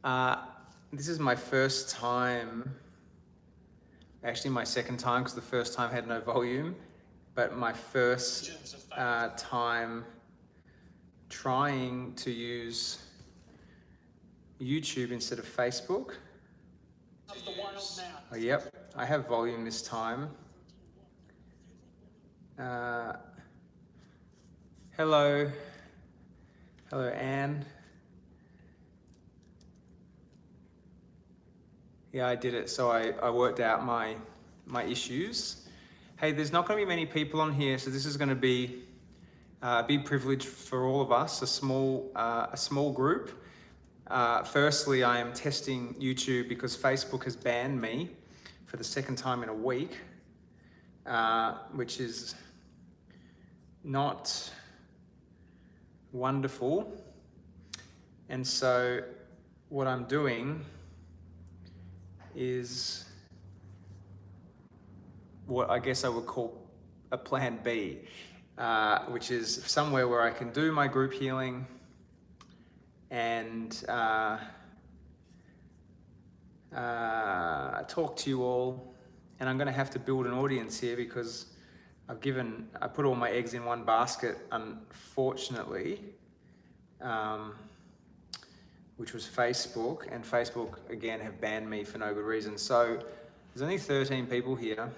Uh, this is my first time, actually my second time, because the first time had no volume, but my first time trying to use YouTube instead of Facebook. Oh, yep, I have volume this time. Hello, Anne. Yeah, I did it. So I worked out my issues. Hey, there's not going to be many people on here, so this is going to be a big privilege for all of us, a small group. Firstly, I am testing YouTube because Facebook has banned me for the second time in a week, which is not wonderful. And so what I'm doing is what I guess I would call a plan B, which is somewhere where I can do my group healing and talk to you all. And I'm going to have to build an audience here because I put all my eggs in one basket, unfortunately, which was Facebook, and Facebook again have banned me for no good reason. So there's only 13 people here.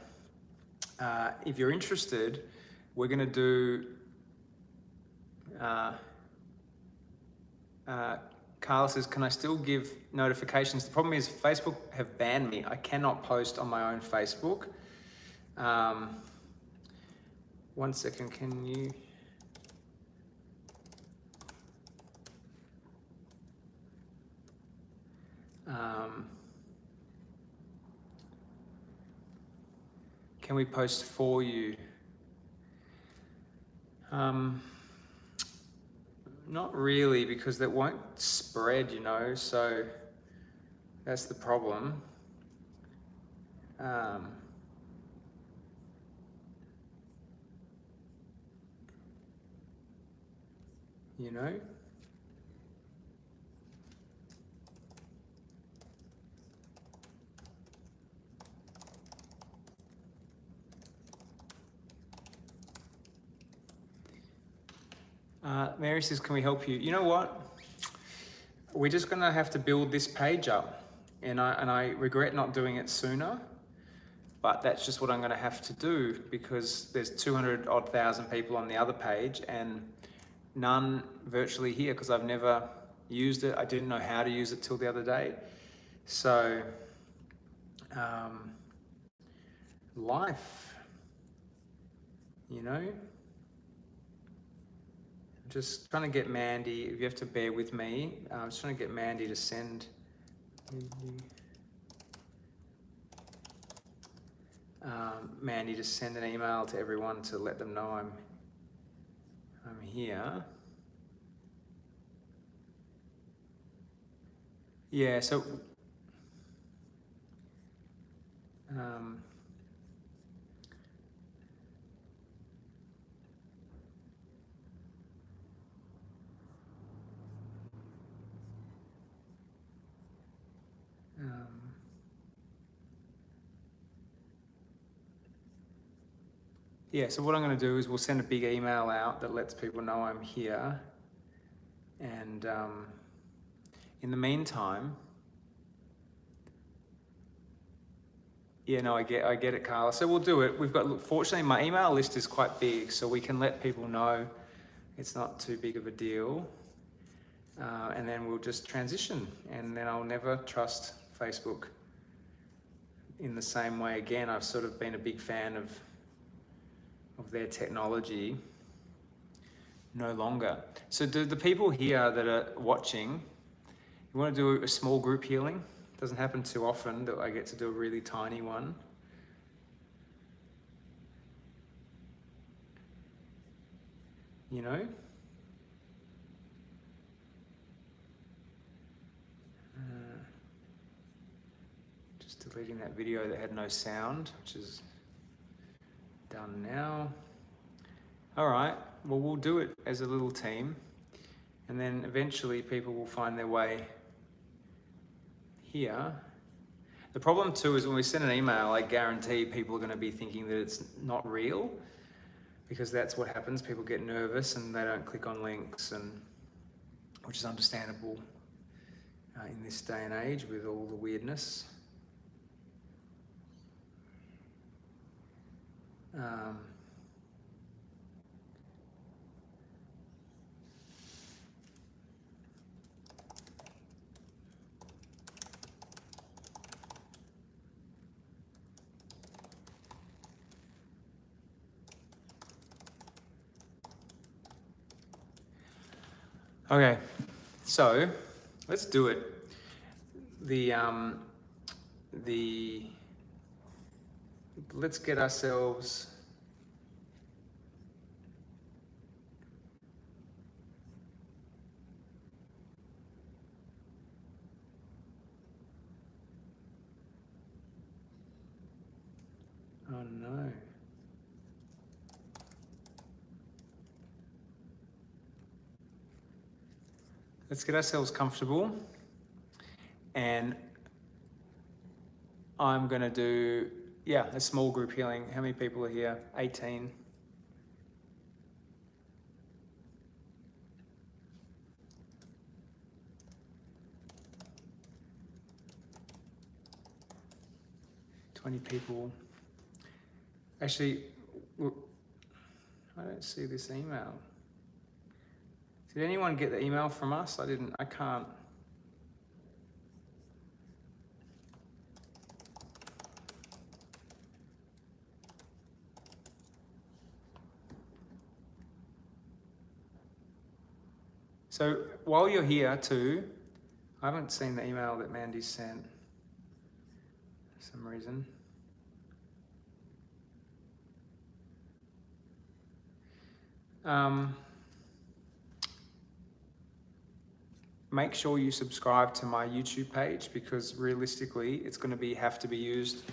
If you're interested, we're going to do Carla says, can I still give notifications? The problem is Facebook have banned me. I cannot post on my own Facebook. 1 second, can you? Can we post for you? Not really, because that won't spread, so that's the problem. You know? Mary says, can we help you? You know what? We're just gonna have to build this page up, and I regret not doing it sooner, but that's just what I'm gonna have to do because there's 200 odd thousand people on the other page and none virtually here because I've never used it. I didn't know how to use it till the other day. So, life, just trying to get Mandy, if you have to bear with me, I'm just trying to get Mandy to send an email to everyone to let them know I'm here. Yeah, so yeah, so what I'm going to do is we'll send a big email out that lets people know I'm here. And in the meantime, yeah, no, I get it, Carla. So we'll do it. Fortunately, my email list is quite big, so we can let people know it's not too big of a deal. And then we'll just transition, and then I'll never trust Facebook in the same way again. I've sort of been a big fan of their technology. No longer. So do the people here that are watching, you want to do a small group healing? Doesn't happen too often that I get to do a really tiny one. You know? Just deleting that video that had no sound, which is done now. All right, well, we'll do it as a little team, and then eventually people will find their way here. The problem too is when we send an email, I guarantee people are going to be thinking that it's not real, because that's what happens. People get nervous and they don't click on links, and which is understandable in this day and age with all the weirdness. Okay, so let's do it. Let's get ourselves. Oh no. Let's get ourselves comfortable, and I'm gonna do, a small group healing. How many people are here? 18. People. Actually, I don't see this email. Did anyone get the email from us? I can't. So while you're here too, I haven't seen the email that Mandy sent for some reason. Make sure you subscribe to my YouTube page, because realistically, it's going to have to be used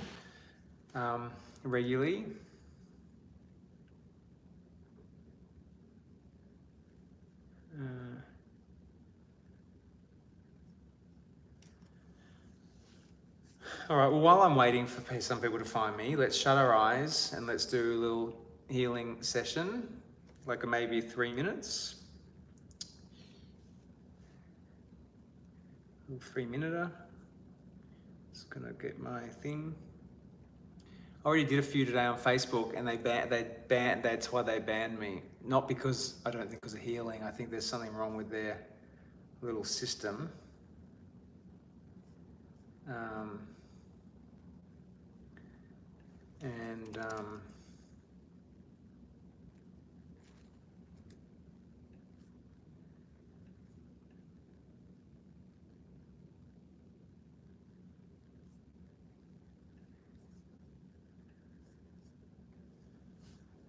regularly. All right, well, while I'm waiting for some people to find me, let's shut our eyes and let's do a little healing session, like maybe 3 minutes. A little 3-minuter. Just gonna get my thing. I already did a few today on Facebook, and that's why they banned me. Not because, I don't think because of healing. I think there's something wrong with their little system.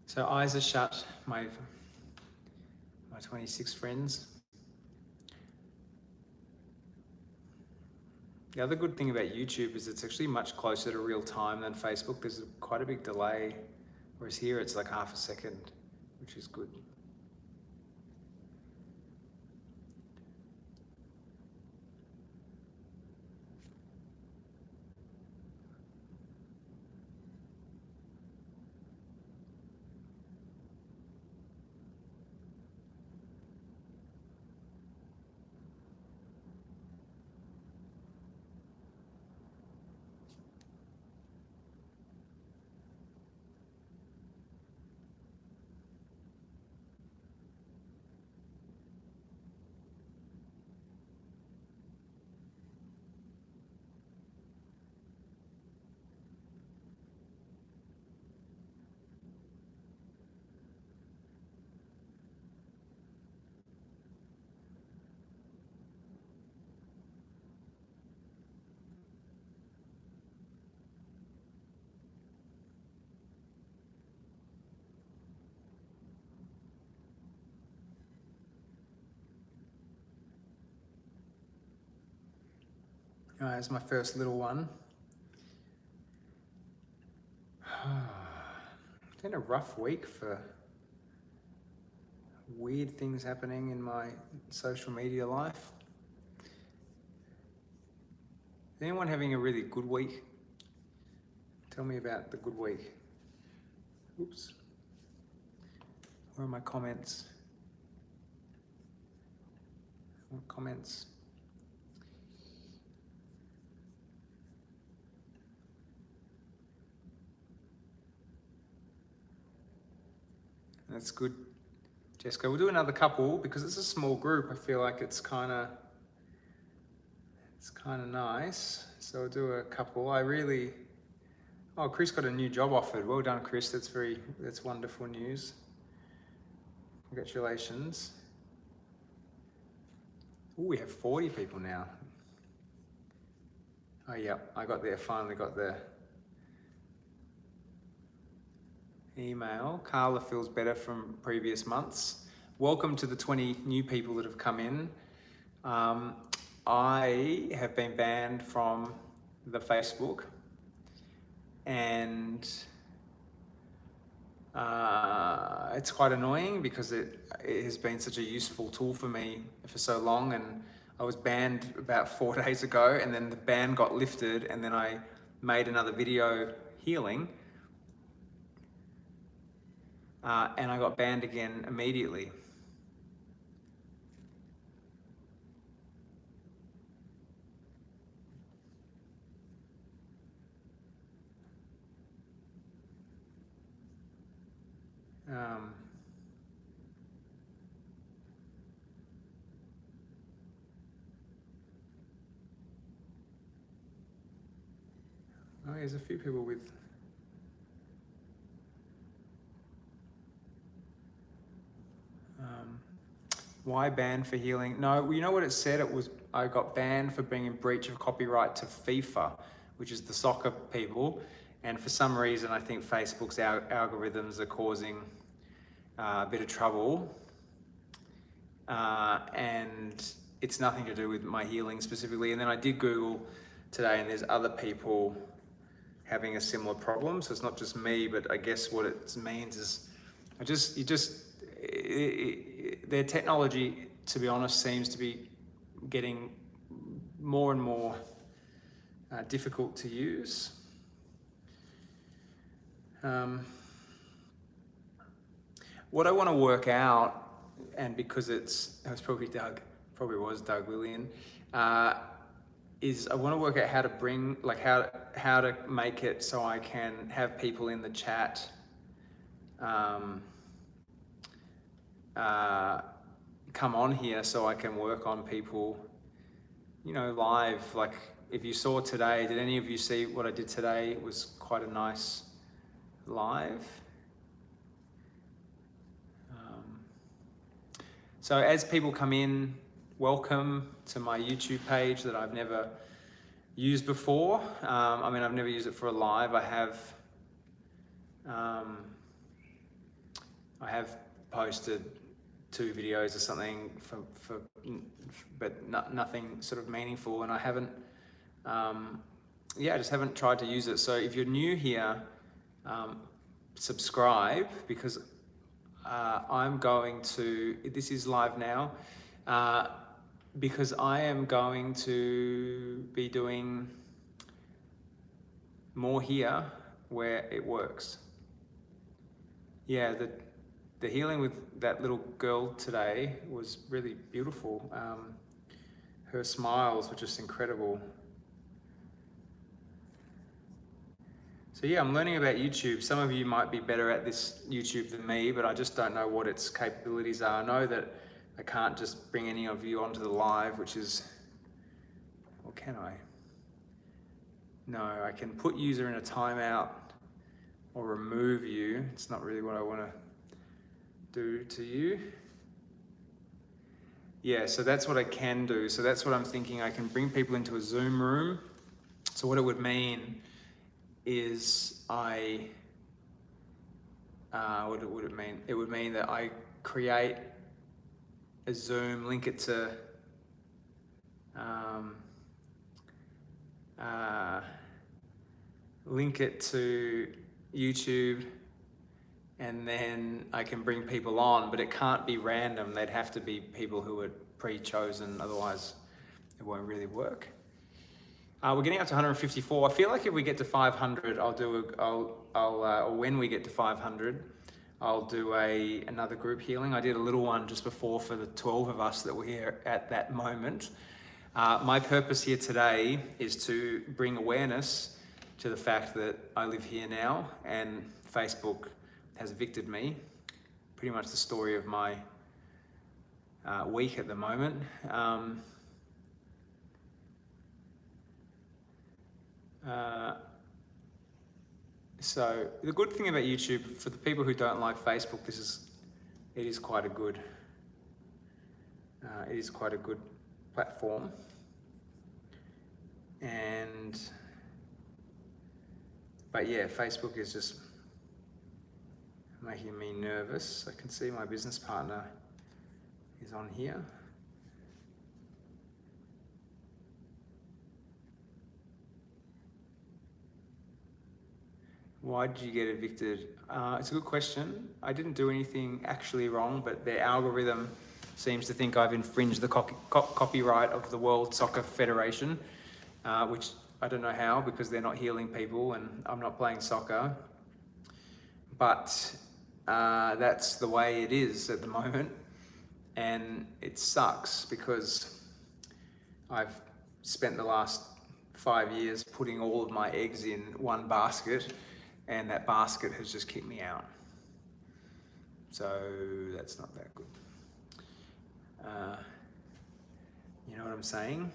So eyes are shut, my 26 friends. The other good thing about YouTube is it's actually much closer to real time than Facebook. There's quite a big delay, whereas here it's like half a second, which is good. All right, it's my first little one. It's been a rough week for weird things happening in my social media life. Is anyone having a really good week? Tell me about the good week. Oops. Where are my comments? What comments? That's good, Jessica. We'll do another couple because it's a small group. I feel like it's kind of nice. So we'll do a couple. Oh, Chris got a new job offered. Well done, Chris. That's wonderful news. Congratulations. Oh, we have 40 people now. Oh yeah, finally got the email. Carla feels better from previous months. Welcome to the 20 new people that have come in. I have been banned from the Facebook, and it's quite annoying because it has been such a useful tool for me for so long, and I was banned about 4 days ago, and then the ban got lifted, and then I made another video healing, and I got banned again immediately. Oh, there's a few people with... why banned for healing? No, you know what it said? It was, I got banned for being in breach of copyright to FIFA, which is the soccer people. And for some reason, I think Facebook's algorithms are causing a bit of trouble. And it's nothing to do with my healing specifically. And then I did Google today, and there's other people having a similar problem. So it's not just me, but I guess what it means is their technology, to be honest, seems to be getting more and more difficult to use. What I want to work out, and because it was probably Doug Lillian, is I want to work out how to bring, like how to make it so I can have people in the chat come on here, so I can work on people, live. Like if you saw today, did any of you see what I did today? It was quite a nice live. So as people come in, welcome to my YouTube page that I've never used before. I've never used it for a live. I have posted 2 videos or something but nothing sort of meaningful, and I haven't, I just haven't tried to use it. So if you're new here, subscribe, because this is live now, because I am going to be doing more here where it works. Yeah, the healing with that little girl today was really beautiful. Her smiles were just incredible. So yeah, I'm learning about YouTube. Some of you might be better at this YouTube than me, but I just don't know what its capabilities are. I know that I can't just bring any of you onto the live, which is, or can I? No, I can put user in a timeout or remove you. It's not really what I want to do to you. Yeah, so that's what I can do. So that's what I'm thinking. I can bring people into a Zoom room. So what it would mean is what would it mean? It would mean that I create a Zoom, link it to YouTube, and then I can bring people on, but it can't be random. They'd have to be people who are pre-chosen, otherwise it won't really work. We're getting up to 154. I feel like if we get to 500, or when we get to 500, I'll do another group healing. I did a little one just before for the 12 of us that were here at that moment. My purpose here today is to bring awareness to the fact that I live here now and Facebook has evicted me. Pretty much the story of my week at the moment. So the good thing about YouTube, for the people who don't like Facebook, it is quite a good platform, but yeah, Facebook is just making me nervous. I can see my business partner is on here. Why did you get evicted? It's a good question. I didn't do anything actually wrong, but their algorithm seems to think I've infringed the copyright of the World Soccer Federation, which I don't know how, because they're not healing people and I'm not playing soccer. But that's the way it is at the moment. And it sucks because I've spent the last 5 years putting all of my eggs in one basket, and that basket has just kicked me out. So that's not that good. You know what I'm saying?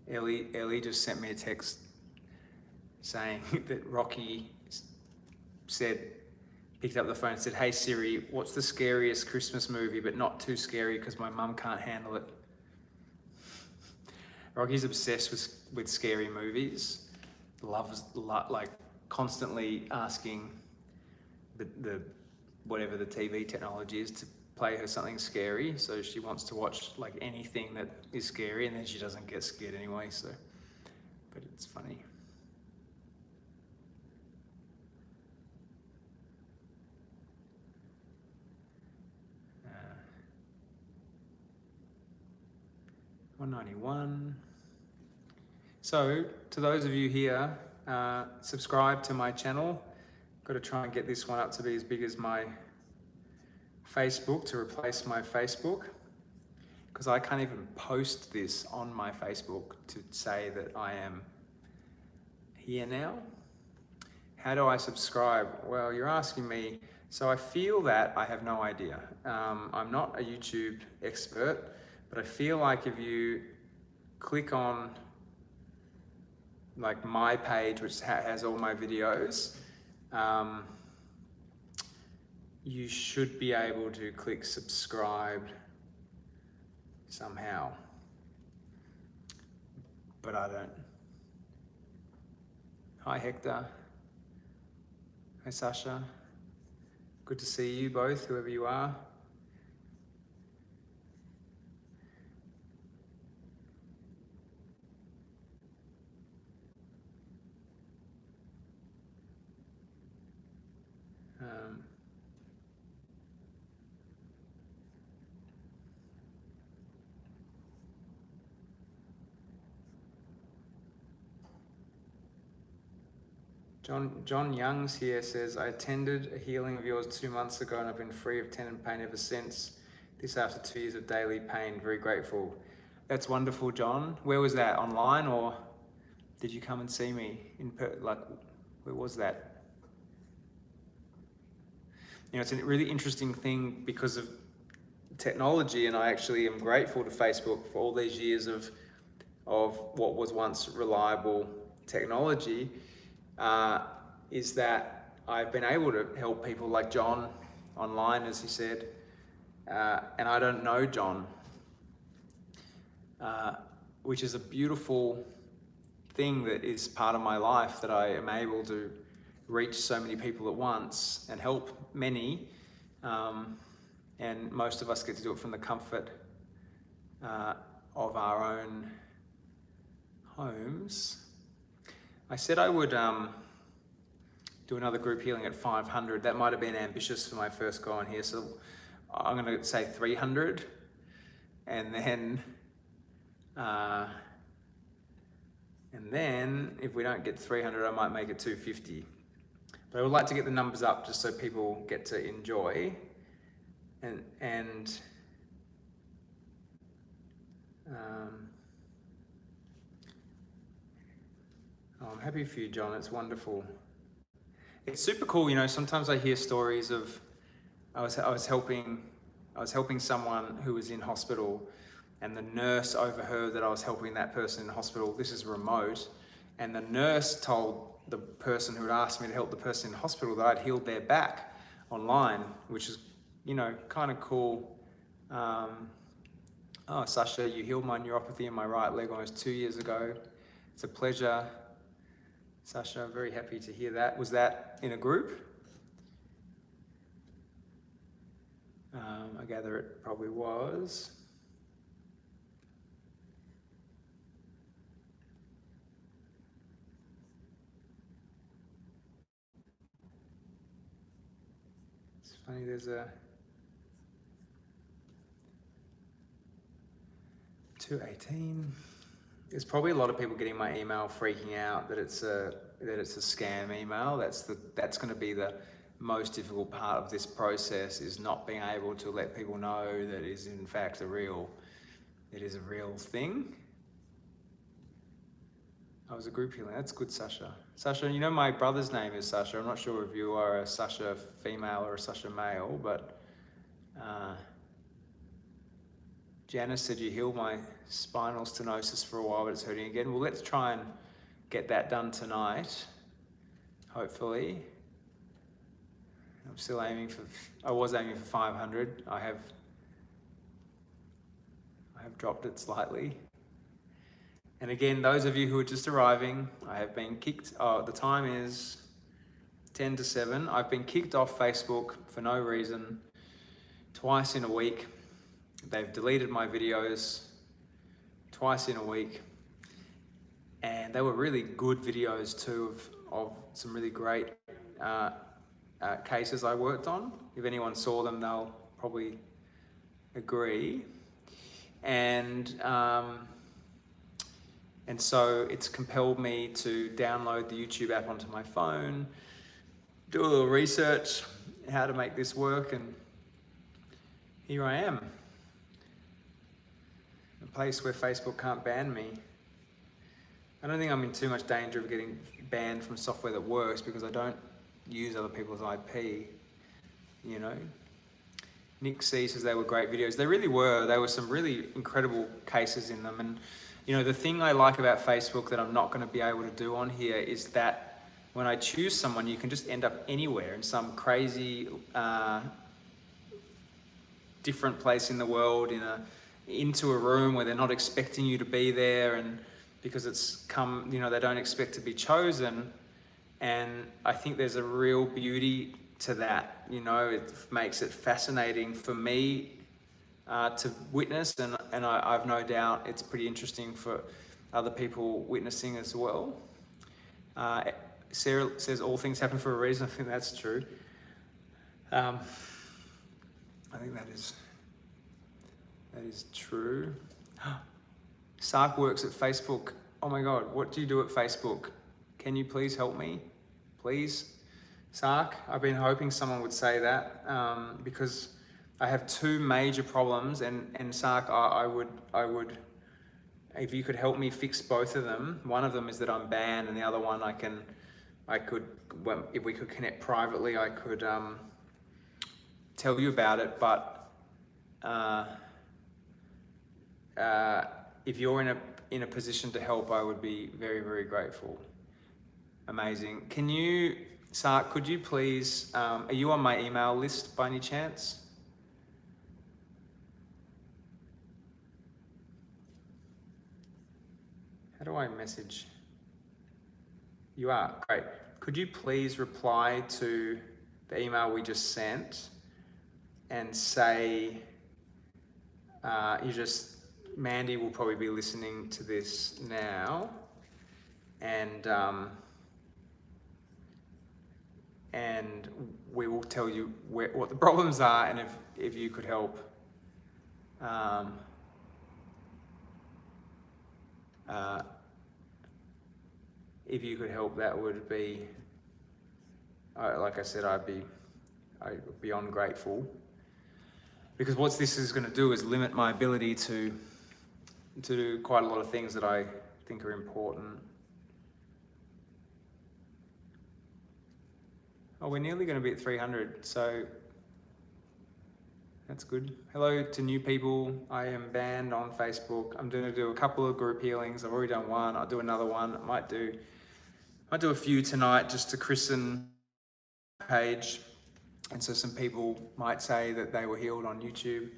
Ellie just sent me a text saying that Rocky picked up the phone and said, "Hey Siri, what's the scariest Christmas movie, but not too scary because my mum can't handle it?" Rocky's obsessed with scary movies. Loves like constantly asking the whatever the TV technology is to play her something scary. So she wants to watch like anything that is scary, and then she doesn't get scared anyway. So, but it's funny. Uh, 191. So, to those of you here, subscribe to my channel. Got to try and get this one up to be as big as my Facebook, to replace my Facebook, because I can't even post this on my Facebook to say that I am here now. How do I subscribe? Well, you're asking me, so I feel that I have no idea. I'm not a YouTube expert, but I feel like if you click on like my page, which has all my videos, you should be able to click subscribe somehow, but I don't. Hi Hector. Hi Sasha. Good to see you both, whoever you are. John Youngs here says, I attended a healing of yours 2 months ago and I've been free of tendon pain ever since. This after 2 years of daily pain. Very grateful. That's wonderful, John. Where was that? Online, or did you come and see me where was that? You know, it's a really interesting thing because of technology, and I actually am grateful to Facebook for all these years of what was once reliable technology. Is that I've been able to help people like John online, as he said, and I don't know John, which is a beautiful thing that is part of my life, that I am able to reach so many people at once and help many, and most of us get to do it from the comfort of our own homes. I said I would do another group healing at 500. That might have been ambitious for my first go on here. So I'm going to say 300. And then if we don't get 300, I might make it 250. But I would like to get the numbers up just so people get to enjoy. I'm happy for you, John. It's wonderful. It's super cool. You know, sometimes I hear stories of, I was helping someone who was in hospital, and the nurse overheard that I was helping that person in hospital. This is remote. And the nurse told the person who had asked me to help the person in hospital that I'd healed their back online, which is, you know, kind of cool. Oh, Sasha, you healed my neuropathy in my right leg almost 2 years ago. It's a pleasure. Sasha, I'm very happy to hear that. Was that in a group? I gather it probably was. It's funny, there's a 218. There's probably a lot of people getting my email freaking out that it's a scam email. That's going to be the most difficult part of this process, is not being able to let people know that it is in fact a real thing. I was a group healing. That's good, Sasha. Sasha, you know my brother's name is Sasha. I'm not sure if you are a Sasha female or a Sasha male, but Janice said you healed my spinal stenosis for a while, but it's hurting again. Well, let's try and get that done tonight, hopefully. I'm still aiming for, I was aiming for 500. I have dropped it slightly. And again, those of you who are just arriving, I have been kicked, the time is 10 to 7. I've been kicked off Facebook for no reason, twice in a week. They've deleted my videos twice in a week. And they were really good videos too of some really great cases I worked on. If anyone saw them, they'll probably agree. And so it's compelled me to download the YouTube app onto my phone, do a little research, how to make this work, and here I am. A place where Facebook can't ban me. I don't think I'm in too much danger of getting banned from software that works because I don't use other people's IP, you know. Nick C says they were great videos. They really were. There were some really incredible cases in them. And, you know, the thing I like about Facebook that I'm not going to be able to do on here is that when I choose someone, you can just end up anywhere in some crazy, different place in the world, into a room where they're not expecting you to be there, and because it's come, you know, they don't expect to be chosen. And I think there's a real beauty to that, you know. It makes it fascinating for me to witness, and I've no doubt it's pretty interesting for other people witnessing as well. Sarah says all things happen for a reason. I think that's true. I think that is true. Sark works at Facebook. Oh my God, what do you do at Facebook? Can you please help me? Please, Sark. I've been hoping someone would say that because I have two major problems, and Sark, I would, if you could help me fix both of them. One of them is that I'm banned, and the other one I could, well, if we could connect privately, I could tell you about it. But if you're in a position to help, I would be very, very grateful. Amazing. Can you, Sark, could you please, are you on my email list by any chance? How do I message? You are, great. Could you please reply to the email we just sent and say, Mandy will probably be listening to this now, and and we will tell you what the problems are, and if you could help. If you could help, that would be, like I said, I'd be beyond grateful. Because what this is going to do is limit my ability to do quite a lot of things that I think are important. Oh, we're nearly going to be at 300, so that's good. Hello to new people. I am banned on Facebook. I'm going to do a couple of group healings. I've already done one. I'll do another one. I might do a few tonight just to christen the page. And so some people might say that they were healed on YouTube.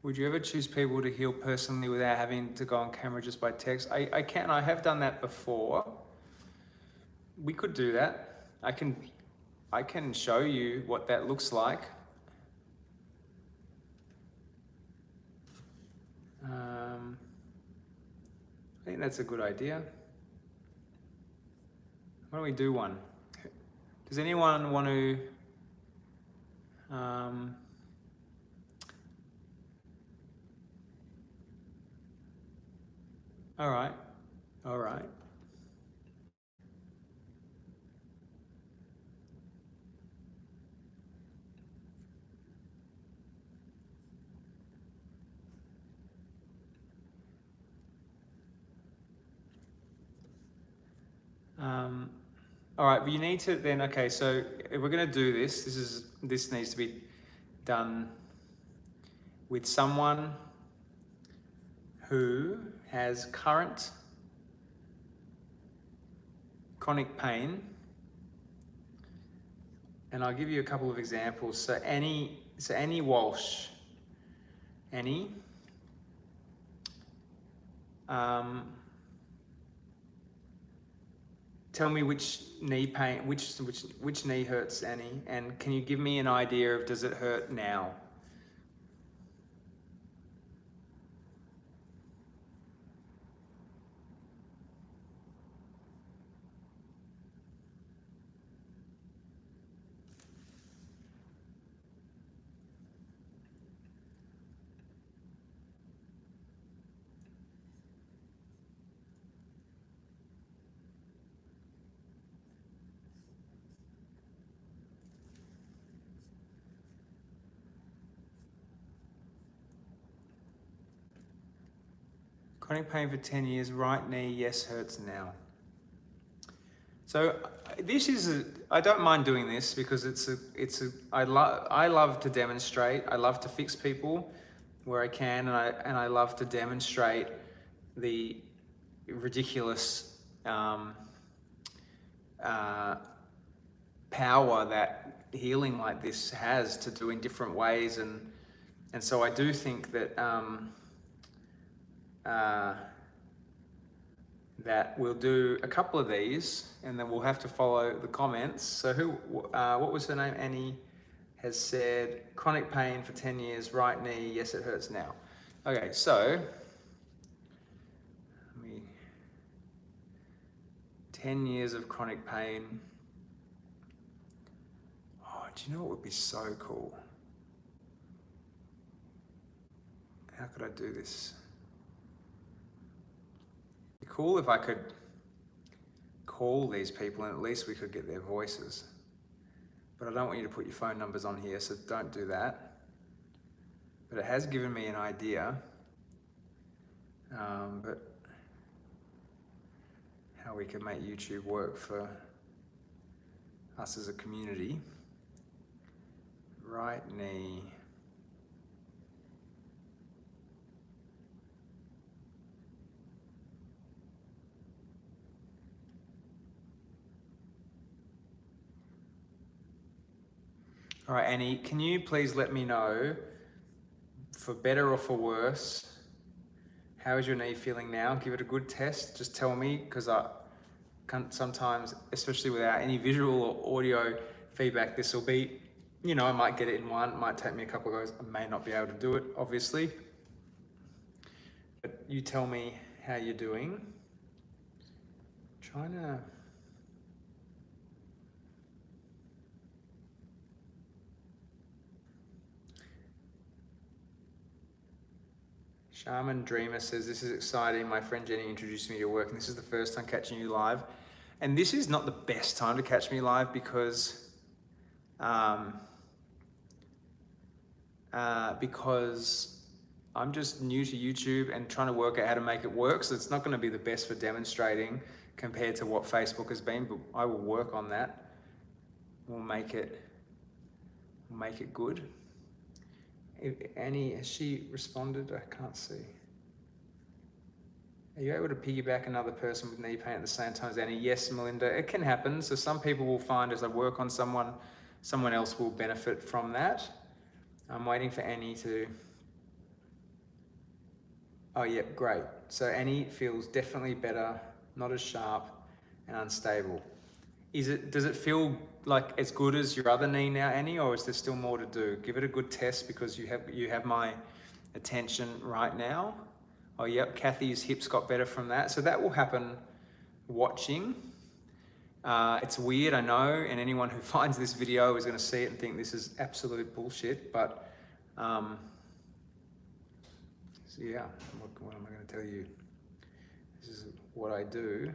Would you ever choose people to heal personally without having to go on camera just by text? I can. I have done that before. We could do that. I can show you what that looks like. I think that's a good idea. Why don't we do one? Does anyone want to... All right. All right, but you need to then, okay, so if we're going to do this, this needs to be done with someone who has current chronic pain. And I'll give you a couple of examples. So Annie Walsh. Annie. Tell me which knee pain, which knee hurts, Annie, and can you give me an idea of does it hurt now? Chronic pain for 10 years, right knee, yes, hurts now. So this is I don't mind doing this because I love to demonstrate. I love to fix people where I can, and I love to demonstrate the ridiculous power that healing like this has to do in different ways, and so I do think that that we'll do a couple of these, and then we'll have to follow the comments. So what was her name? Annie has said, chronic pain for 10 years, right knee, yes, it hurts now. Okay, so, 10 years of chronic pain. Oh, do you know what would be so cool? How could I do this? It'd be cool if I could call these people and at least we could get their voices. But I don't want you to put your phone numbers on here, so don't do that. But it has given me an idea. But how we can make YouTube work for us as a community. Right knee. All right, Annie, can you please let me know, for better or for worse, how is your knee feeling now? Give it a good test. Just tell me, because sometimes, especially without any visual or audio feedback, this will be, you know, I might get it in one, it might take me a couple of goes, I may not be able to do it, obviously. But you tell me how you're doing. Trying to... Shaman Dreamer says, this is exciting. My friend Jenny introduced me to your work and this is the first time catching you live. And this is not the best time to catch me live because I'm just new to YouTube and trying to work out how to make it work. So it's not going to be the best for demonstrating compared to what Facebook has been, but I will work on that. We'll make it good. Annie, has she responded? I can't see. Are you able to piggyback another person with knee pain at the same time as Annie? Yes, Melinda, it can happen. So some people will find as I work on someone else will benefit from that. I'm waiting for Annie to... Oh, yep, great. So Annie feels definitely better, not as sharp and unstable. Does it feel like as good as your other knee now, Annie, or is there still more to do? Give it a good test because you have my attention right now. Oh, yep, Kathy's hips got better from that. So that will happen watching. It's weird, I know, and anyone who finds this video is going to see it and think this is absolute bullshit, but so yeah, what am I going to tell you? This is what I do.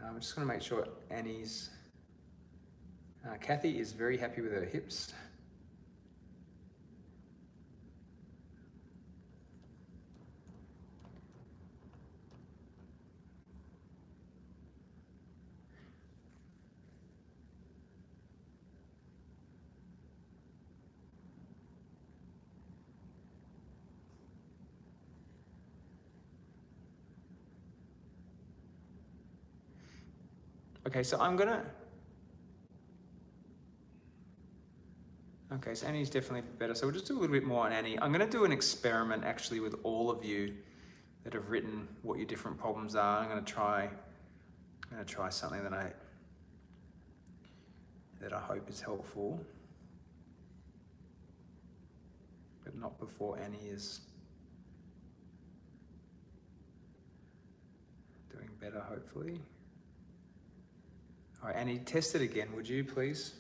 I'm just going to make sure Annie's... Kathy is very happy with her hips. Okay, so I'm gonna... Okay, so Annie's definitely better. So we'll just do a little bit more on Annie. I'm gonna do an experiment actually with all of you that have written what your different problems are. I'm gonna try something that I hope is helpful, but not before Annie is doing better, hopefully. All right, Annie, test it again, would you please?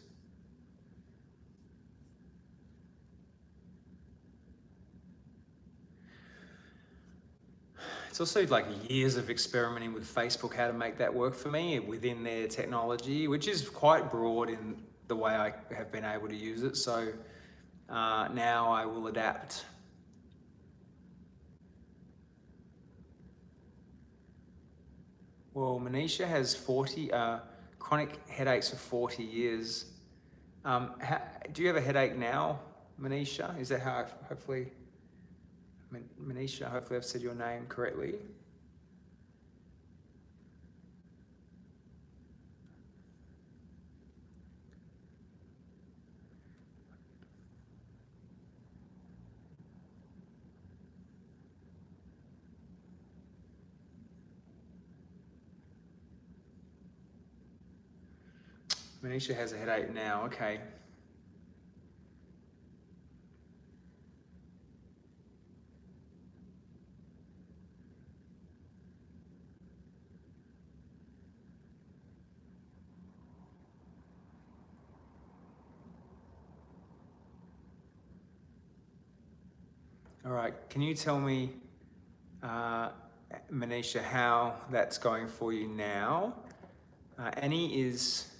It's also like years of experimenting with Facebook, how to make that work for me within their technology, which is quite broad in the way I have been able to use it. So now I will adapt. Well, Manisha has 40 chronic headaches for 40 years. Do you have a headache now, Manisha? Is that how I've hopefully... Manisha, hopefully I've said your name correctly. Manisha has a headache now, okay. All right, can you tell me, Manisha, how that's going for you now? Annie is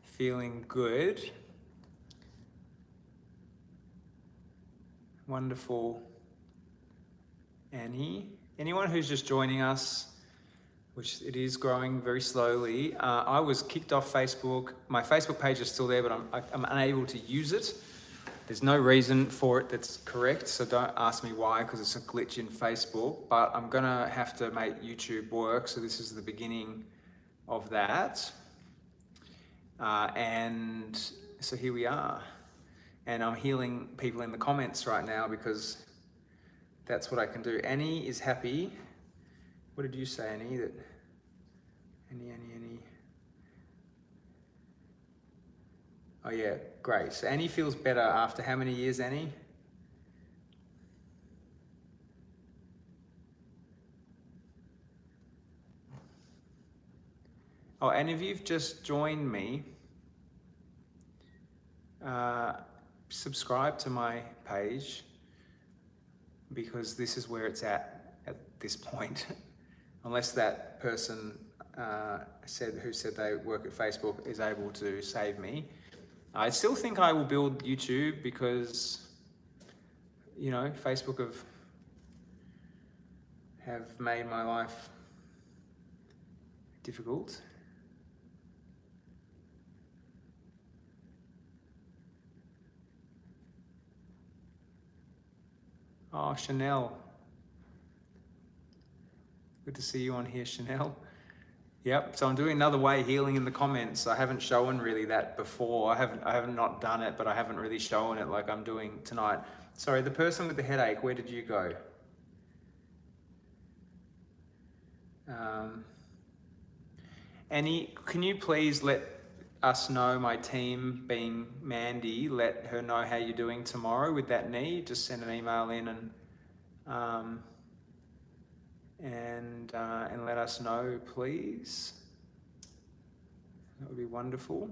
feeling good. Wonderful, Annie. Anyone who's just joining us, which it is growing very slowly, I was kicked off Facebook. My Facebook page is still there, but I'm unable to use it. There's no reason for it that's correct, so don't ask me why, because it's a glitch in Facebook, but I'm gonna have to make YouTube work, so this is the beginning of that. And so here we are. And I'm healing people in the comments right now because that's what I can do. Annie is happy. What did you say, Annie? That Any. Oh yeah, great. So Annie feels better after how many years, Annie? Oh, and if you've just joined me, subscribe to my page, because this is where it's at this point. Unless that person who said they work at Facebook is able to save me. I still think I will build YouTube because, you know, Facebook have made my life difficult. Oh, Chanel. Good to see you on here, Chanel. Yep, so I'm doing another way healing in the comments. I haven't shown really that before. I haven't not done it, but I haven't really shown it like I'm doing tonight. Sorry, the person with the headache, where did you go? Annie, can you please let us know, my team being Mandy, let her know how you're doing tomorrow with that knee? Just send an email in and let us know, please. That would be wonderful.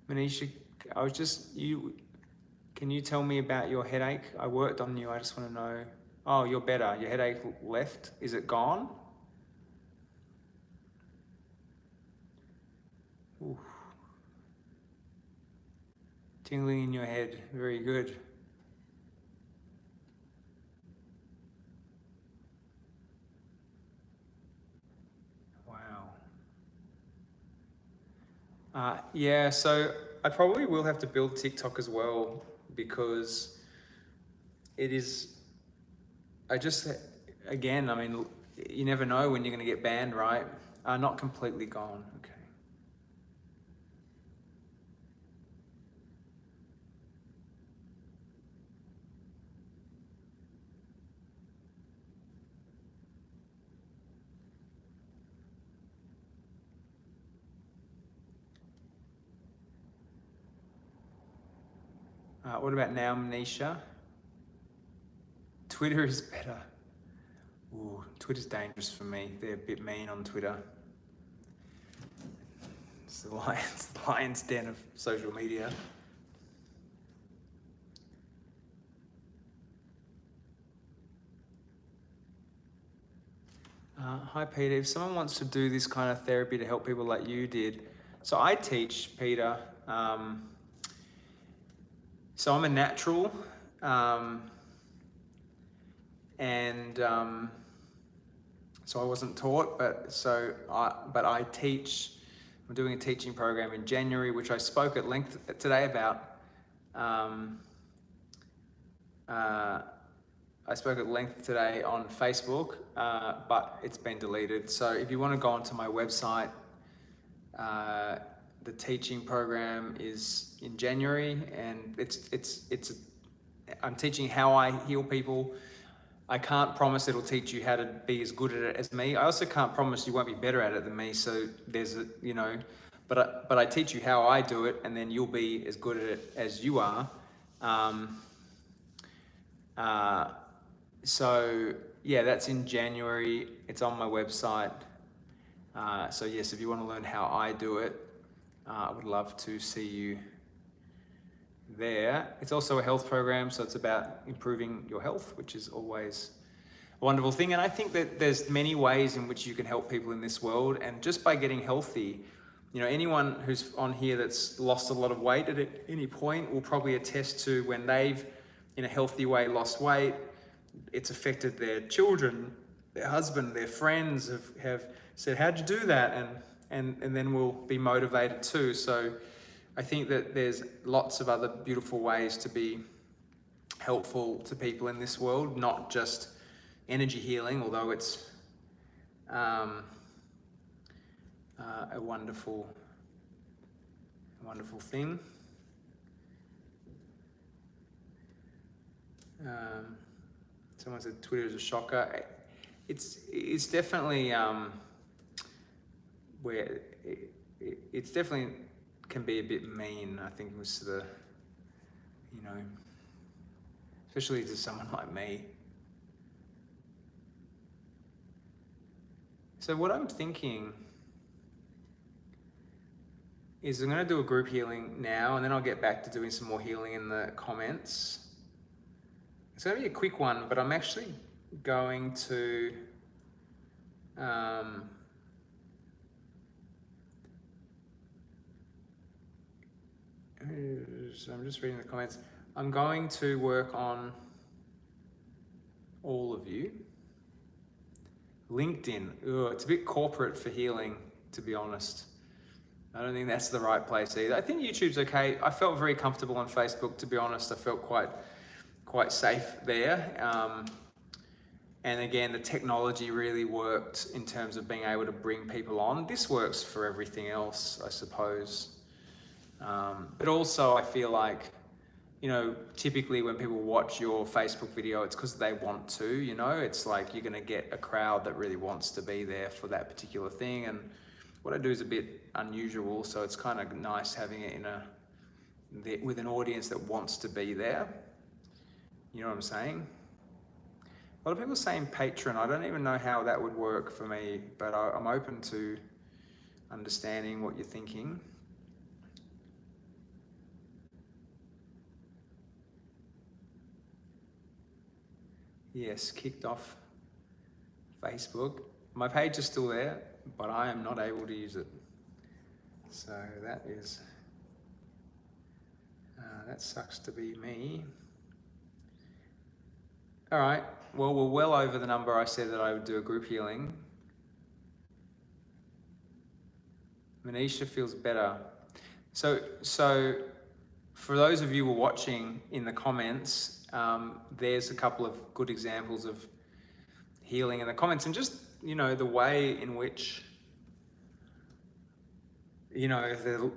Manisha, can you tell me about your headache? I worked on you, I just want to know. Oh, you're better. Your headache left. Is it gone? Ooh. Tingling in your head, very good. Wow. Yeah, so I probably will have to build TikTok as well, because it is, again, I mean, you never know when you're going to get banned, right? Not completely gone, okay. What about now, Manisha? Twitter is better. Ooh, Twitter's dangerous for me. They're a bit mean on Twitter. It's the lion's den of social media. Hi, Peter. If someone wants to do this kind of therapy to help people like you did, so I teach, Peter. So I'm a natural, so I wasn't taught, but I teach. I'm doing a teaching program in January, which I spoke at length today about. I spoke at length today on Facebook, but it's been deleted. So if you want to go onto my website, the teaching program is in January, and I'm teaching how I heal people. I can't promise it'll teach you how to be as good at it as me. I also can't promise you won't be better at it than me. So there's but I teach you how I do it, and then you'll be as good at it as you are. So yeah, that's in January. It's on my website. So yes, if you want to learn how I do it, I would love to see you there. It's also a health program, so it's about improving your health, which is always a wonderful thing. And I think that there's many ways in which you can help people in this world, and just by getting healthy, you know, anyone who's on here that's lost a lot of weight at any point will probably attest to when they've, in a healthy way, lost weight, it's affected their children, their husband, their friends have said, how'd you do that? And then we'll be motivated too. So I think that there's lots of other beautiful ways to be helpful to people in this world, not just energy healing, although it's a wonderful thing. Someone said Twitter is a shocker. It's definitely where it's definitely can be a bit mean. I think it was the, you know, especially to someone like me. So what I'm thinking is I'm going to do a group healing now, and then I'll get back to doing some more healing in the comments. It's going to be a quick one, but I'm actually going to so I'm just reading the comments. I'm going to work on all of you. LinkedIn, it's a bit corporate for healing, to be honest. I don't think that's the right place either. I think YouTube's okay. I felt very comfortable on Facebook, to be honest. I felt quite safe there. And again, the technology really worked in terms of being able to bring people on. This works for everything else, I suppose. But also I feel like, you know, typically when people watch your Facebook video, it's because they want to, you know, it's like you're going to get a crowd that really wants to be there for that particular thing. And what I do is a bit unusual, so it's kind of nice having it with an audience that wants to be there. You know what I'm saying? A lot of people saying Patreon. I don't even know how that would work for me, but I'm open to understanding what you're thinking. Yes, kicked off Facebook. My page is still there, but I am not able to use it. So that sucks to be me. All right, well, we're well over the number I said that I would do a group healing. Manisha feels better. So for those of you who are watching in the comments, there's a couple of good examples of healing in the comments, and just, you know, the way in which, you know, the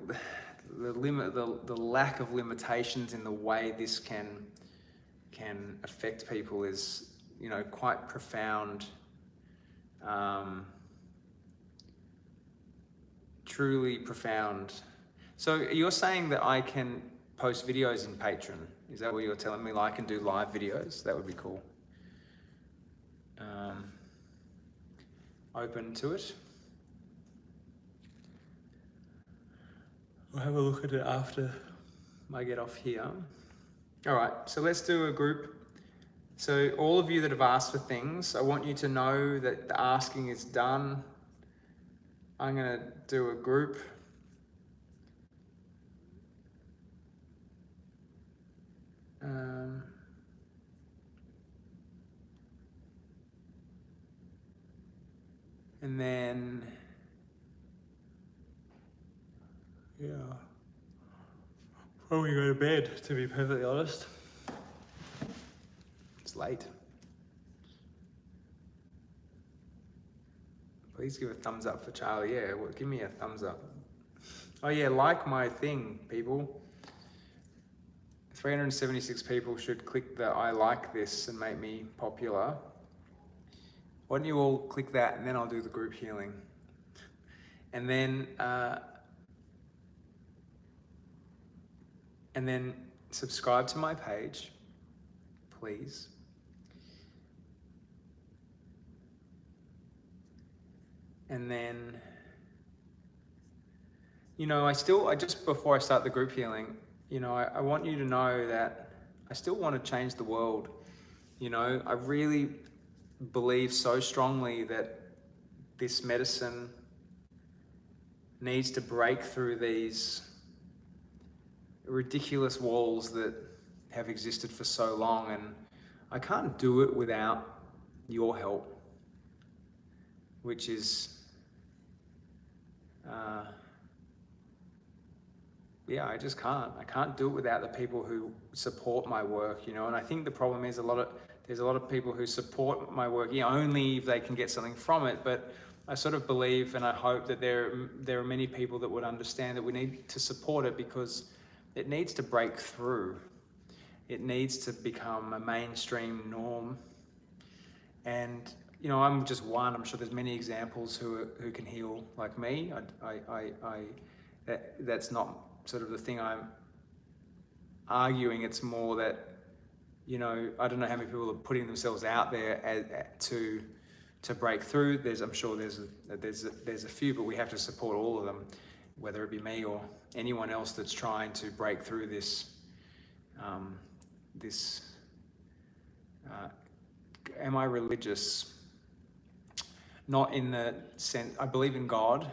lack of limitations in the way this can affect people is, you know, quite profound. Truly profound. So you're saying that I can post videos in Patreon? Is that what you're telling me? Like, I can do live videos? That would be cool. Open to it. I'll have a look at it after I get off here. All right, so let's do a group. So all of you that have asked for things, I want you to know that the asking is done. I'm gonna do a group. And then, yeah, probably go to bed, to be perfectly honest. It's late. Please give a thumbs up for Charlie. Yeah, well, give me a thumbs up. Oh yeah, like my thing, people. 376 people should click the I like this and make me popular. Why don't you all click that, and then I'll do the group healing. And then subscribe to my page, please. And then, you know, I just before I start the group healing, you know, I want you to know that I still want to change the world. You know, I really believe so strongly that this medicine needs to break through these ridiculous walls that have existed for so long, and I can't do it without your help, which is yeah, I just can't. I can't do it without the people who support my work, you know. And I think the problem is there's a lot of people who support my work, only if they can get something from it. But I sort of believe and I hope that there are many people that would understand that we need to support it because it needs to break through. It needs to become a mainstream norm. And I'm just one. I'm sure there's many examples who can heal like me. That's not sort of the thing I'm arguing. It's more that I don't know how many people are putting themselves out there to break through. I'm sure there's a few, but we have to support all of them, whether it be me or anyone else that's trying to break through this. Am I religious? Not in the sense, I believe in God.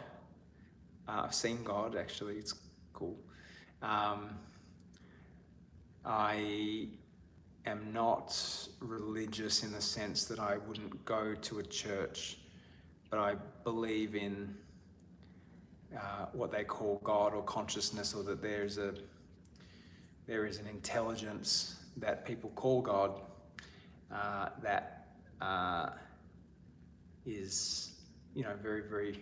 I've seen God, actually, it's cool. I am not religious in the sense that I wouldn't go to a church, but I believe in what they call God or consciousness, or that there is an intelligence that people call God that is, very, very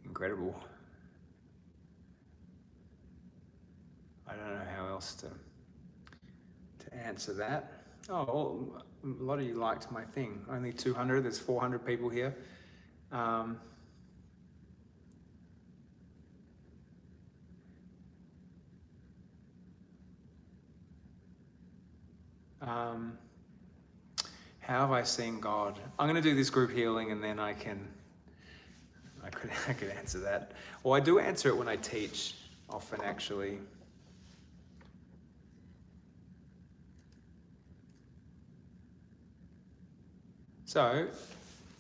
incredible. I don't know how else to answer that. Oh, a lot of you liked my thing. Only 200, there's 400 people here. How have I seen God? I'm going to do this group healing and then I could answer that. Well, I do answer it when I teach often, actually. So,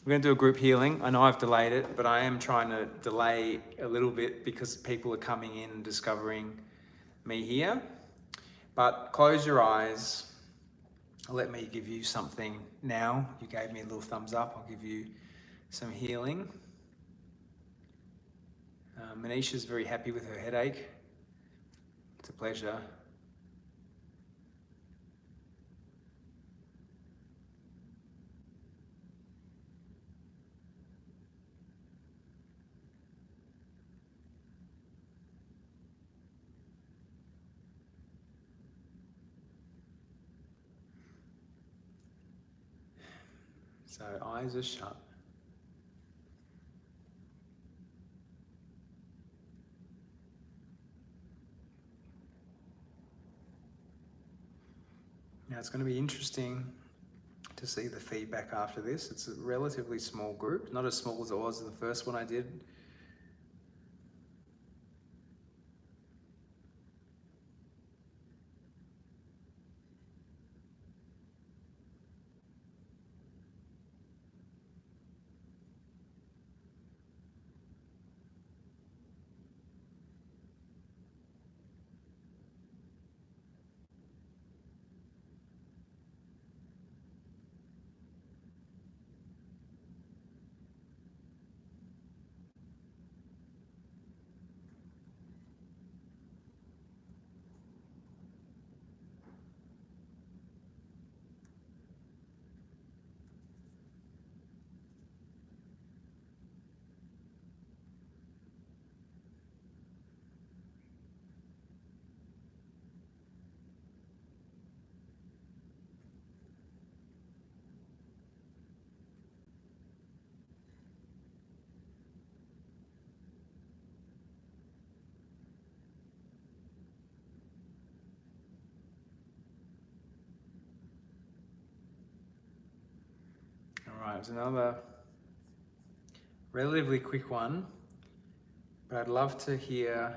we're going to do a group healing. I know I've delayed it, but I am trying to delay a little bit because people are coming in and discovering me here. But close your eyes. Let me give you something now. You gave me a little thumbs up. I'll give you some healing. Manisha's very happy with her headache. It's a pleasure. So eyes are shut. Now it's going to be interesting to see the feedback after this. It's a relatively small group, not as small as it was the first one I did. All right, it's another relatively quick one, but I'd love to hear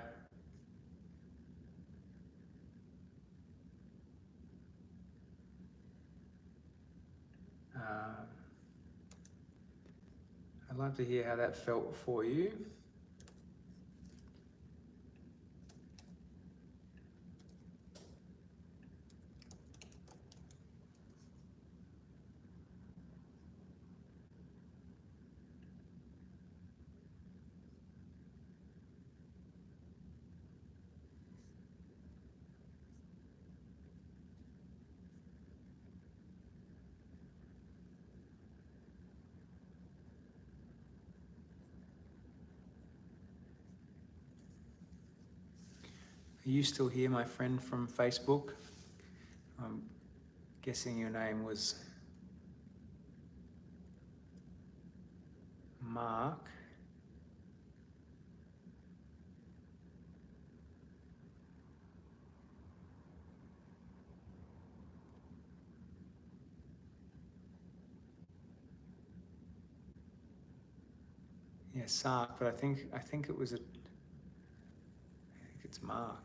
how that felt for you. Are you still here, my friend from Facebook? I'm guessing your name was Mark. Yeah, Sark, but I think it was I think it's Mark.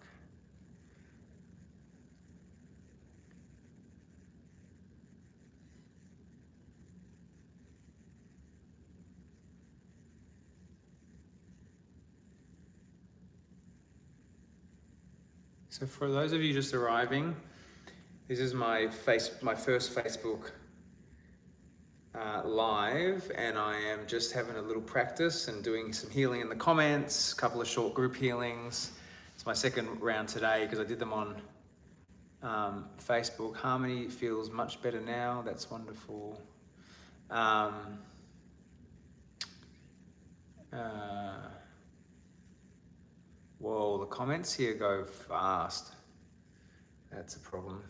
So for those of you just arriving, this is my first Facebook live, and I am just having a little practice and doing some healing in the comments, a couple of short group healings. It's my second round today because I did them on Facebook. Harmony feels much better now. That's wonderful. Whoa, the comments here go fast. That's a problem.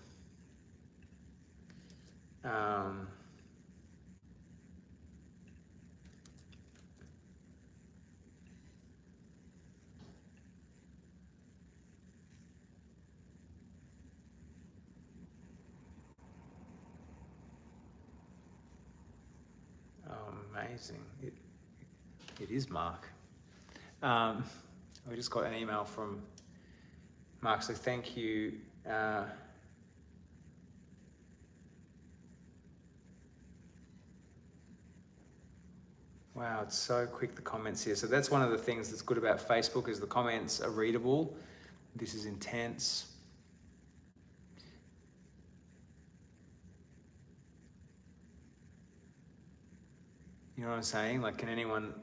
Amazing. It is Mark. We just got an email from Mark, so thank you. Wow, it's so quick, the comments here. So that's one of the things that's good about Facebook, is the comments are readable. This is intense. You know what I'm saying? Like, can anyone,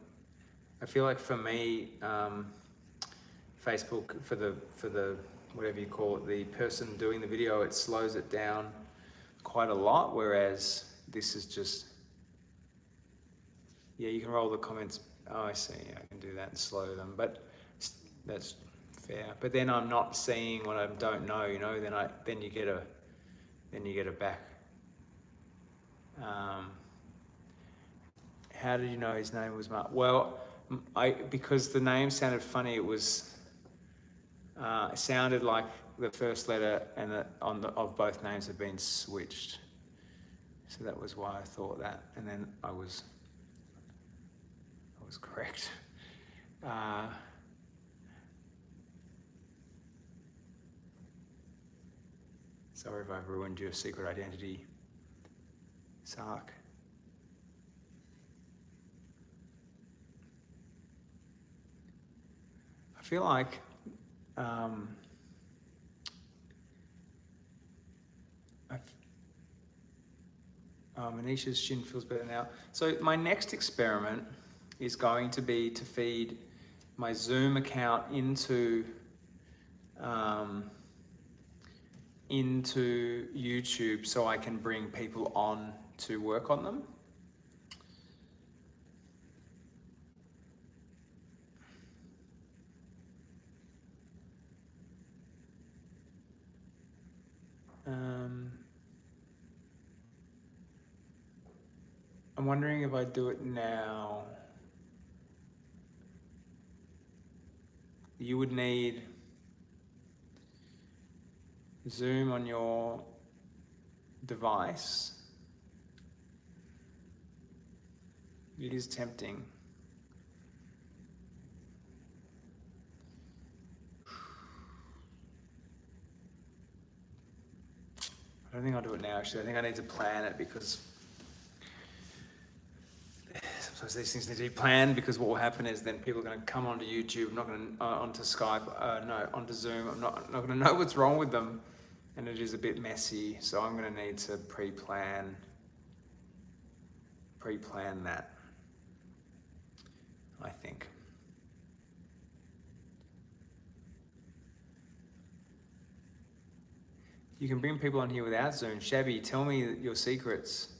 I feel like for me, Facebook, for the, whatever you call it, the person doing the video, it slows it down quite a lot, whereas this is just, yeah, you can roll the comments. Oh, I see, I can do that and slow them, but that's fair. But then I'm not seeing what I don't know, you know, then you get a back. How did you know his name was Mark? Well, because the name sounded funny. It was, it sounded like the first letter and of both names had been switched. So that was why I thought that, and then I was correct. Sorry if I've ruined your secret identity, Sark. I feel like Manisha's shin feels better now. So my next experiment is going to be to feed my Zoom account into YouTube so I can bring people on to work on them. I'm wondering if I do it now. You would need Zoom on your device. It is tempting. I don't think I'll do it now, actually. I think I need to plan it, because sometimes these things need to be planned, because what will happen is then people are going to come onto YouTube, I'm not going to, onto Skype, onto Zoom. I'm not going to know what's wrong with them, and it is a bit messy. So I'm going to need to pre-plan that, I think. You can bring people on here without Zoom. Shabby, tell me your secrets.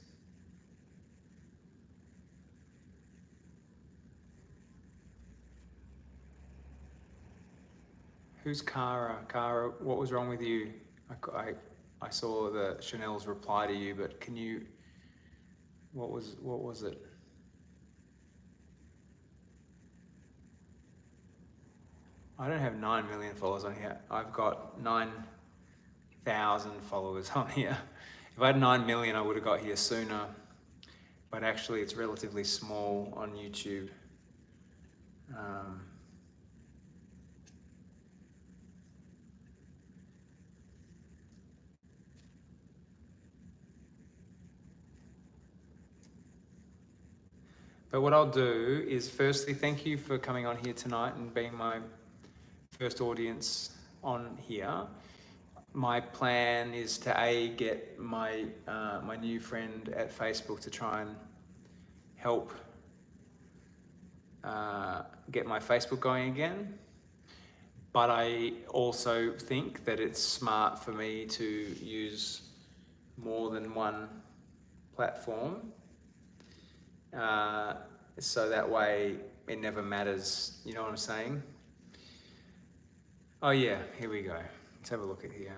Who's Cara? Cara, what was wrong with you? I saw the Chanel's reply to you, but can you, what was it? I don't have 9 million followers on here. I've got 9,000 followers on here. If I had 9 million, I would have got here sooner, but actually it's relatively small on YouTube. But what I'll do is, firstly, thank you for coming on here tonight and being my first audience on here. My plan is to get my my new friend at Facebook to try and help get my Facebook going again. But I also think that it's smart for me to use more than one platform. So that way it never matters, you know what I'm saying? Oh yeah, here we go. Let's have a look at here.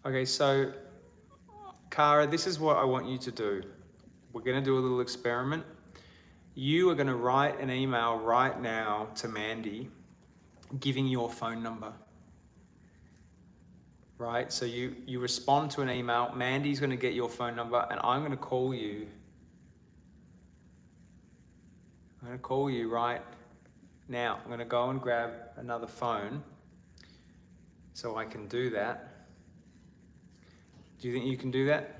Okay, so Cara, this is what I want you to do. We're gonna do a little experiment. You are gonna write an email right now to Mandy, giving your phone number. Right, so you respond to an email, Mandy's gonna get your phone number, and I'm gonna call you. I'm gonna call you right now. I'm gonna go and grab another phone so I can do that. Do you think you can do that?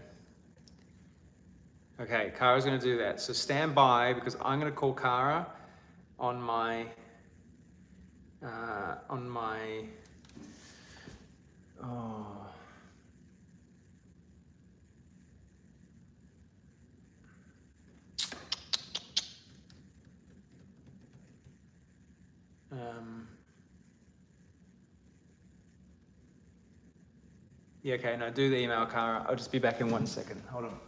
Okay, Cara's gonna do that. So stand by, because I'm gonna call Cara on my, oh. Yeah, okay, no, do the email, Cara. I'll just be back in 1 second. Hold on.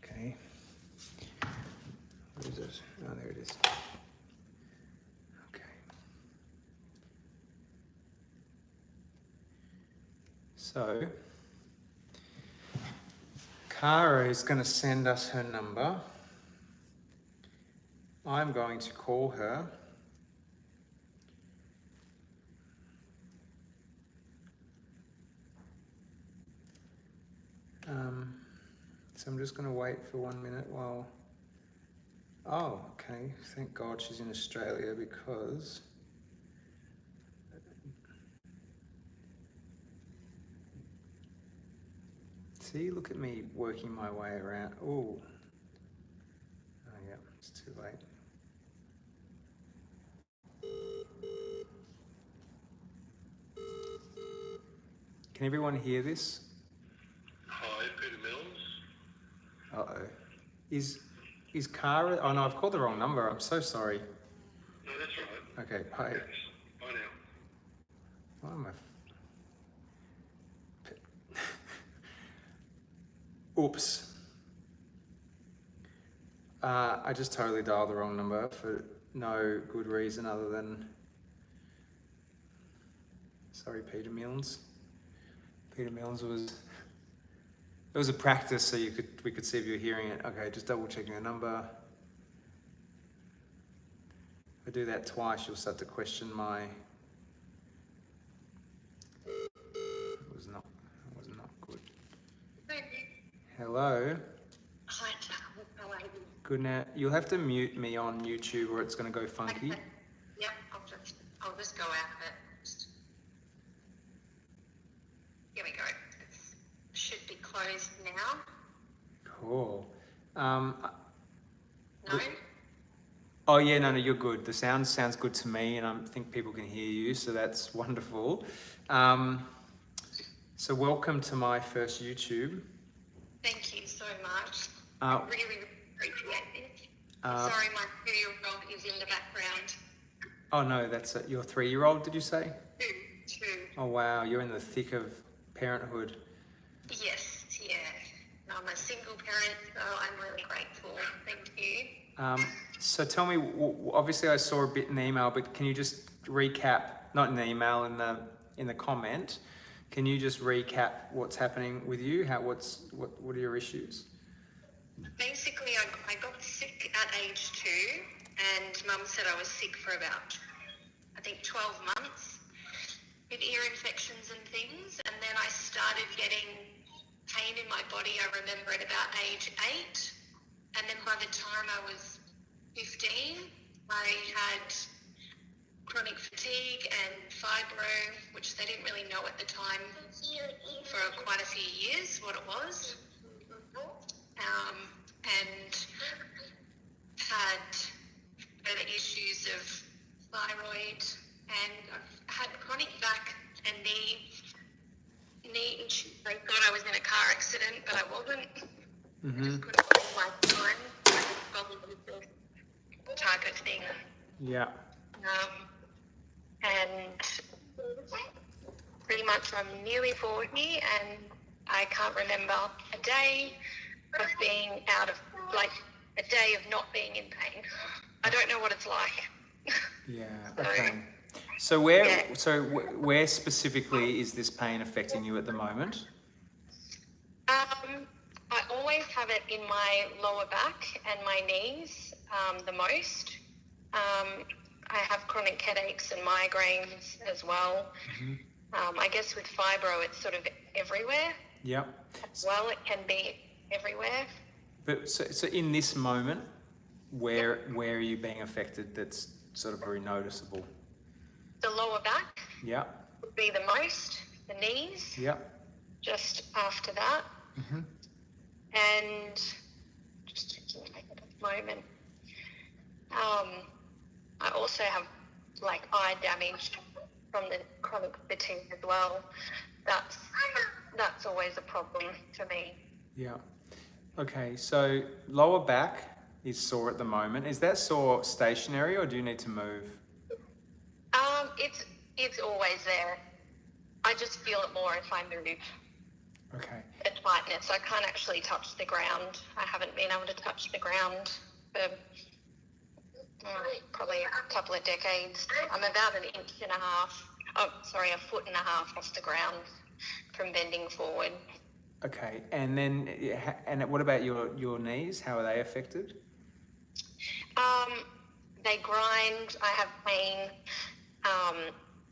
Okay. What is it? Oh, there it is. Okay. So, Cara is going to send us her number. I'm going to call her. So I'm just going to wait for 1 minute while... Oh, okay. Thank God she's in Australia, because... See, look at me working my way around. Oh. Oh, yeah, it's too late. Can everyone hear this? Hi, Peter Mills. Uh-oh. Is Cara... Oh, no, I've called the wrong number. I'm so sorry. No, that's right. Okay, bye. Yes. Bye now. Why am I... Oops. I just totally dialed the wrong number for no good reason other than... Sorry, Peter Mills. Peter Mills was... It was a practice so we could see if you were hearing it. Okay, just double checking the number. I do that twice, you'll start to question my... It was not good. Hello? Hi, Jack. How are you? Good now. You'll have to mute me on YouTube or it's going to go funky. Okay. Yep, I'll just go out of it. Here we go. It should be closed now. Cool. No? Oh yeah, no, you're good. The sounds good to me, and I think people can hear you, so that's wonderful. So welcome to my first YouTube. Thank you so much. I really appreciate this. Sorry, my 2-year-old is in the background. Oh no, that's your 3-year-old, did you say? Two. Oh wow, you're in the thick of parenthood. Yes, yeah. I'm a single parent, so I'm really grateful. Thank you. So tell me, obviously I saw a bit in the email, but can you just recap, not in the email, in the comment, can you just recap what's happening with you? What are your issues? Basically, I got sick at age 2, and Mum said I was sick for about, I think, 12 months with ear infections and things, and then I started getting pain in my body, I remember, at about age 8, and then by the time I was 15, I had chronic fatigue and fibro, which they didn't really know at the time for quite a few years what it was, and had further issues of thyroid, and I've had chronic back and knee issues. I thought I was in a car accident, but I wasn't. Mm-hmm. I just couldn't find my time. I was probably this type of thing. Yeah. And pretty much I'm nearly 40, and I can't remember a day of being out of, like, a day of not being in pain. I don't know what it's like. Yeah. Okay. So where specifically is this pain affecting you at the moment? I always have it in my lower back and my knees the most. I have chronic headaches and migraines as well. Mm-hmm. I guess with fibro, it's sort of everywhere. Yeah. Well, it can be everywhere. But so in this moment, where are you being affected that's sort of very noticeable? The lower back. Yeah. Would be the most. The knees. Yeah. Just after that. Mm-hmm. And just checking at the moment. I also have like eye damage from the chronic fatigue as well. That's always a problem for me. Yeah. Okay, so lower back is sore at the moment. Is that sore stationary or do you need to move? It's always there. I just feel it more if I move. Okay. The tightness. I can't actually touch the ground. I haven't been able to touch the ground for probably a couple of decades. I'm about a foot and a half off the ground from bending forward. Okay, and then what about your knees? How are they affected? They grind. I have pain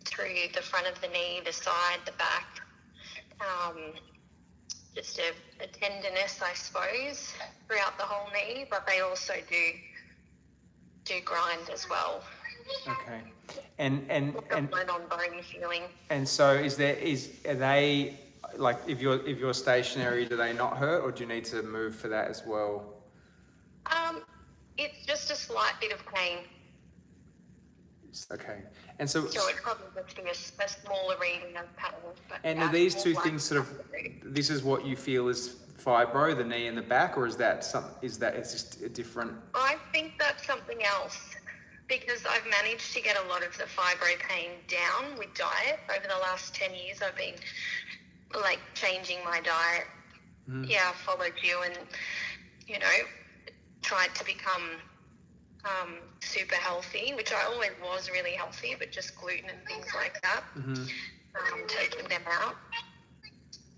through the front of the knee, the side, the back. Just a tenderness, I suppose, throughout the whole knee, but they also do grind as well. Okay, and bone on bone feeling. And so are they, like, if you're stationary, do they not hurt, or do you need to move for that as well? It's just a slight bit of pain. Okay, and so it probably just be a smaller reading of pain. And are these two things sort of, this is what you feel is fibro, the knee and the back, or is that it's just a different? I think that's something else, because I've managed to get a lot of the fibro pain down with diet. Over the last 10 years, I've been like changing my diet. Yeah, I followed you and, tried to become super healthy, which I always was really healthy, but just gluten and things like that, taking them out.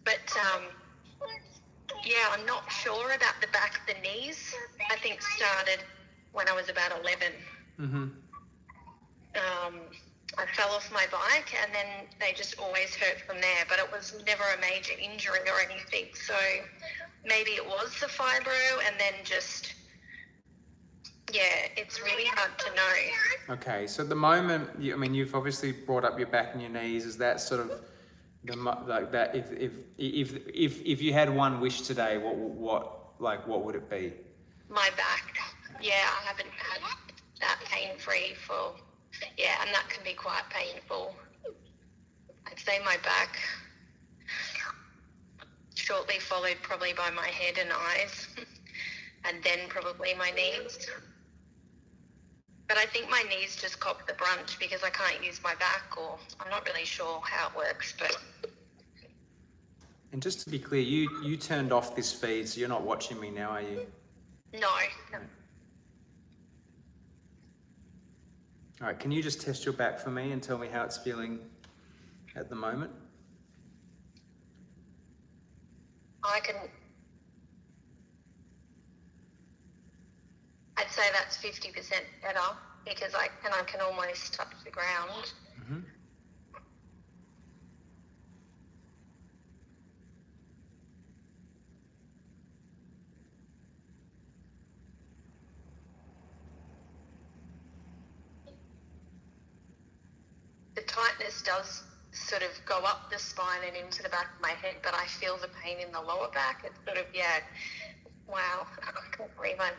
But I'm not sure about the back of the knees. I think started when I was about 11. I fell off my bike, and then they just always hurt from there. But it was never a major injury or anything. So maybe it was the fibro, and then just, yeah, it's really hard to know. Okay, so at the moment, I mean, you've obviously brought up your back and your knees. Is that sort of like that? If you had one wish today, what would it be? My back, yeah, I haven't had that pain-free for, yeah, and that can be quite painful. I'd say my back, shortly followed probably by my head and eyes, and then probably my knees. But I think my knees just cop the brunt because I can't use my back, or I'm not really sure how it works, but... And just to be clear, you turned off this feed, so you're not watching me now, are you? No. All right, can you just test your back for me and tell me how it's feeling at the moment? I'd say that's 50% better because I can almost touch the ground. Mm-hmm. The tightness does sort of go up the spine and into the back of my head, but I feel the pain in the lower back. It's sort of, yeah, wow, I can't believe I'm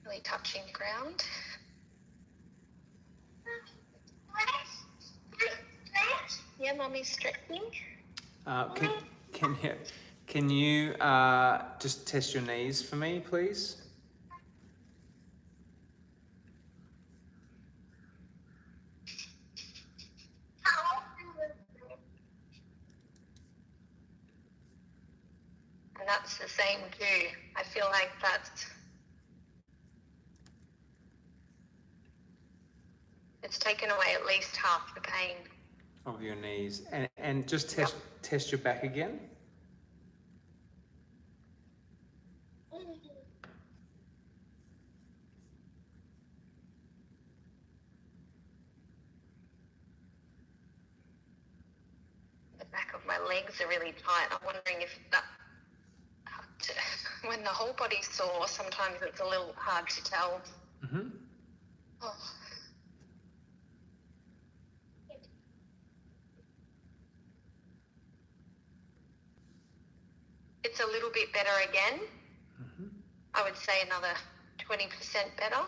really touching the ground. Yeah, Mummy's stretching. Can you just test your knees for me, please? And that's the same too. I feel like it's taken away at least half the pain. Of your knees. And just test your back again. The back of my legs are really tight. I'm wondering if that, when the whole body's sore, sometimes it's a little hard to tell. Mm-hmm. Oh. It's a little bit better again. Mm-hmm. I would say another 20% better.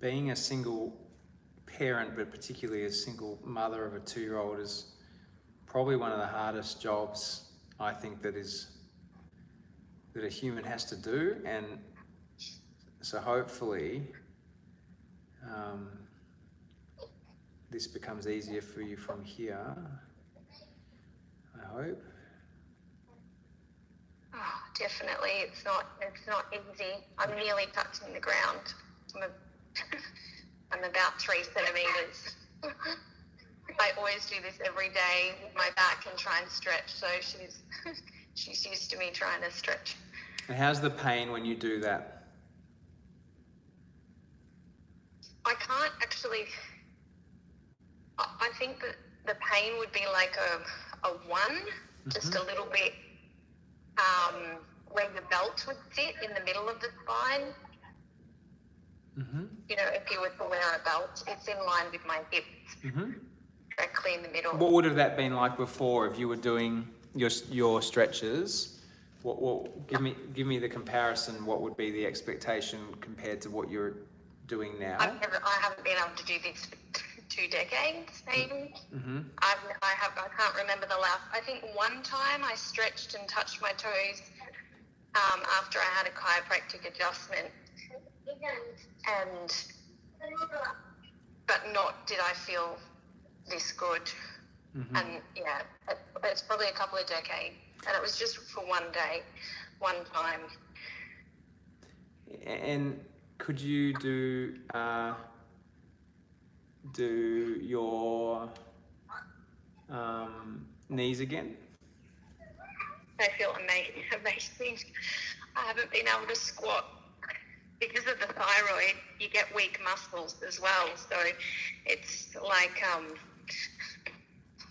Being a single parent, but particularly a single mother of a 2-year-old, is probably one of the hardest jobs I think that a human has to do. And so hopefully this becomes easier for you from here, I hope. Oh, definitely, it's not easy. I'm nearly touching the ground. I'm about 3 centimeters. I always do this every day with my back and try and stretch. So she's used to me trying to stretch. And how's the pain when you do that? I can't actually. I think that the pain would be like a 1, just a little bit where the belt would sit in the middle of the spine. Mm-hmm. You know, if you were to wear a belt, it's in line with my hips, directly in the middle. What would have that been like before if you were doing your stretches? What give me the comparison. What would be the expectation compared to what you're doing now? I haven't been able to do this for 2 decades, maybe. Mm-hmm. I can't remember the last. I think one time I stretched and touched my toes after I had a chiropractic adjustment, but not did I feel this good. Mm-hmm. And yeah, it's probably a couple of decades, and it was just for one day, one time. And could you do your knees again? I feel amazing. I haven't been able to squat because of the thyroid. You get weak muscles as well, so it's like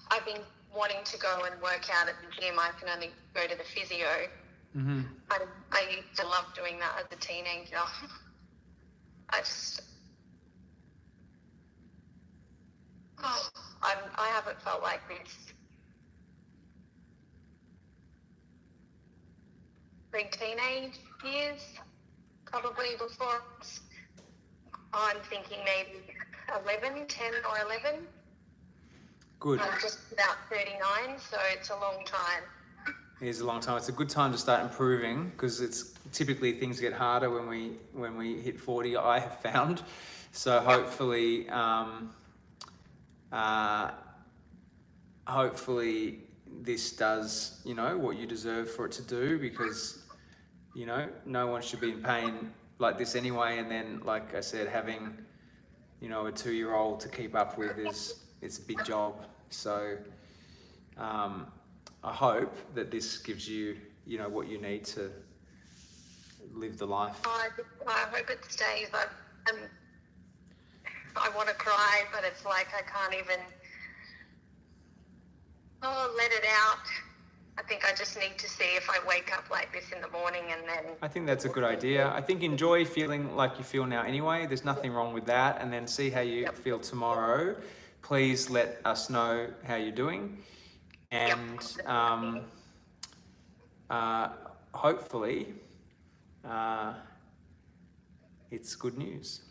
I've been wanting to go and work out at the gym. I can only go to the physio. Mm-hmm. I used to love doing that as a teenager. I haven't felt like this pre-teenage years, probably before. I'm thinking maybe 10 or 11. Good. I'm just about 39, so it's a long time. It is a long time. It's a good time to start improving because it's typically things get harder when we hit 40. I have found, so hopefully, hopefully this does what you deserve for it to do, because no one should be in pain like this anyway. And then, like I said, having a 2-year-old to keep up with it's a big job. So I hope that this gives you what you need to live the life. I hope it stays. I want to cry, but it's like I can't even let it out. I think I just need to see if I wake up like this in the morning, and then... I think that's a good idea. I think enjoy feeling like you feel now anyway. There's nothing wrong with that. And then see how you feel tomorrow. Please let us know how you're doing. And hopefully it's good news.